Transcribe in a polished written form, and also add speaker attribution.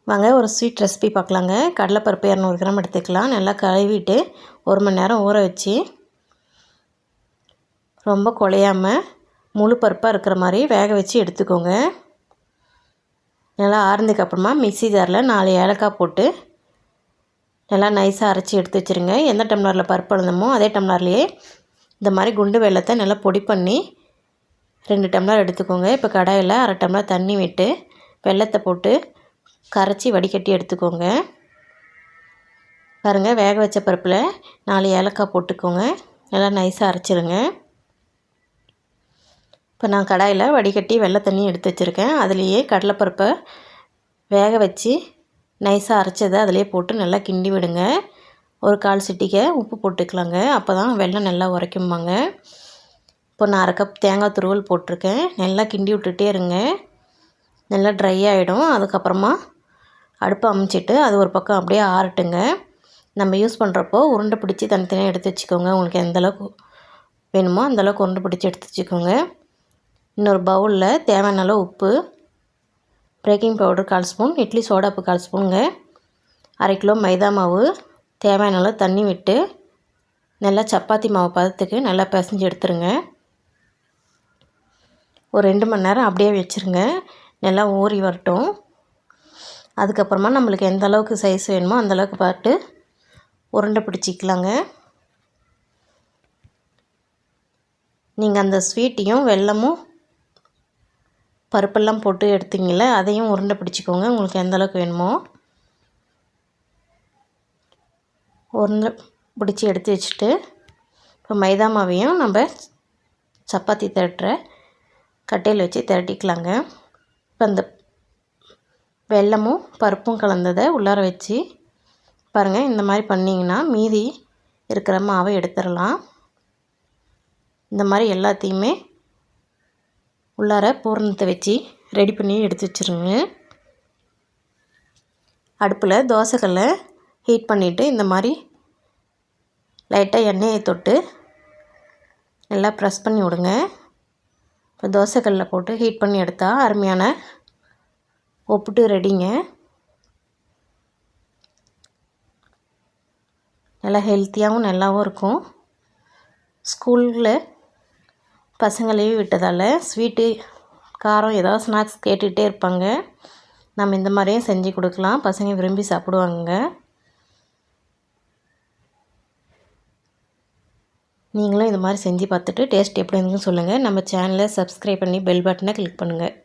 Speaker 1: வாங்க ஒரு sweet recipe பார்க்கலாங்க. கடலைப்பருப்பு 200 கிராம் எடுத்துக்கலாம். நல்லா கழுவிட்டு 1 மணி நேரம் ஊற வச்சு ரொம்ப குழையாமல் முழு பருப்பாக இருக்கிற மாதிரி வேக வச்சு எடுத்துக்கோங்க. நல்லா ஆறுனதுக்கப்புறமா மிக்ஸி ஜாரில் 4 ஏலக்காய் போட்டு நல்லா நைஸாக அரைச்சி எடுத்து வச்சுருங்க. எந்த டம்ளரில் பருப்பு அளந்தமோ அதே டம்ளர்லேயே இந்த மாதிரி குண்டு வெல்லத்தை நல்லா பொடி பண்ணி 2 டம்ளர் எடுத்துக்கோங்க. இப்போ கடாயில் 1/2 டம்ளர் தண்ணி விட்டு வெல்லத்தை போட்டு கரைச்சி வடிகட்டி எடுத்துக்கோங்க. பாருங்கள், வேக வச்ச பருப்பில் 4 ஏலக்காய் போட்டுக்கோங்க. நல்லா நைஸாக அரைச்சிருங்க. இப்போ நான் கடாயில் வடிகட்டி வெள்ளை தண்ணி எடுத்து வச்சுருக்கேன். அதுலேயே கடலைப்பருப்பை வேக வச்சு நைஸாக அரைச்சதை அதிலே போட்டு நல்லா கிண்டி விடுங்க. ஒரு 1/4 சிட்டிகை உப்பு போட்டுக்கலாங்க. அப்போ தான் வெல்லம் நல்லா உரைக்கும்பாங்க. இப்போ நான் 1/2 கப் தேங்காய் துருவல் போட்டிருக்கேன். நல்லா கிண்டி விட்டுட்டே இருங்க. நல்லா ட்ரை ஆகிடும். அதுக்கப்புறமா அடுப்பை அமுச்சிட்டு அது ஒரு பக்கம் அப்படியே ஆறட்டுங்க. நம்ம யூஸ் பண்ணுறப்போ உருண்டை பிடிச்சி தனித்தனியாக எடுத்து வச்சுக்கோங்க. உங்களுக்கு எந்தளவுக்கு வேணுமோ அந்தளவுக்கு உருண்டை பிடிச்சி எடுத்து வச்சுக்கோங்க. இன்னொரு பவுலில் தேவையான அளவு உப்பு, பேக்கிங் பவுடர் 1/4 ஸ்பூன், இட்லி சோடாப்பு 1/4 ஸ்பூனுங்க, 1/2 கிலோ மைதா மாவு, தேவையான அளவு தண்ணி விட்டு நல்லா சப்பாத்தி மாவு பதத்துக்கு நல்லா பிசைஞ்சு எடுத்துருங்க. ஒரு 2 மணி நேரம் அப்படியே வச்சுருங்க. நல்லா ஊறி வரட்டும். அதுக்கப்புறமா நம்மளுக்கு எந்த அளவுக்கு சைஸ் வேணுமோ அந்தளவுக்கு பார்த்து உருண்டை பிடிச்சிக்கலாங்க. நீங்கள் அந்த ஸ்வீட்டையும் வெல்லமும் பருப்பெல்லாம் போட்டு எடுத்தீங்கள, அதையும் உருண்டை பிடிச்சிக்கோங்க. உங்களுக்கு எந்த அளவுக்கு வேணுமோ உருண்டை பிடிச்சி எடுத்து வச்சுட்டு இப்போ மைதா மாவையும் நம்ம சப்பாத்தி திரட்டுற கட்டையில் வச்சு திரட்டிக்கலாங்க. இப்போ அந்த வெல்லமும் பருப்பும் கலந்ததை உள்ளார வச்சு பாருங்கள், இந்த மாதிரி பண்ணிங்கன்னா மீதி இருக்கிற மாவை எடுத்துடலாம். இந்த மாதிரி எல்லாத்தையுமே உள்ளார பூரணத்தை வச்சு ரெடி பண்ணி எடுத்து வச்சுருங்க. அடுப்பில் தோசைக்கல்லை ஹீட் பண்ணிவிட்டு இந்த மாதிரி லைட்டாக எண்ணெயை தொட்டு நல்லா ப்ரெஸ் பண்ணி விடுங்க. இப்போ தோசைக்கல்லில் போட்டு ஹீட் பண்ணி எடுத்தால் அருமையான ஒப்புட்டு ரெடிங்க. நல்லா ஹெல்த்தியாகவும் நல்லாவும் இருக்கும். ஸ்கூலில் பசங்களையும் விட்டதால் ஸ்வீட்டு காரம் ஏதாவது ஸ்நாக்ஸ் கேட்டுகிட்டே இருப்பாங்க. நம்ம இந்த மாதிரியும் செஞ்சு கொடுக்கலாம். பசங்க விரும்பி சாப்பிடுவாங்க. நீங்களும் இது மாதிரி செஞ்சு பார்த்துட்டு டேஸ்ட் எப்படி இருந்துன்னு சொல்லுங்கள். நம்ம சேனலை சப்ஸ்கிரைப் பண்ணி பெல் பட்டனை கிளிக் பண்ணுங்கள்.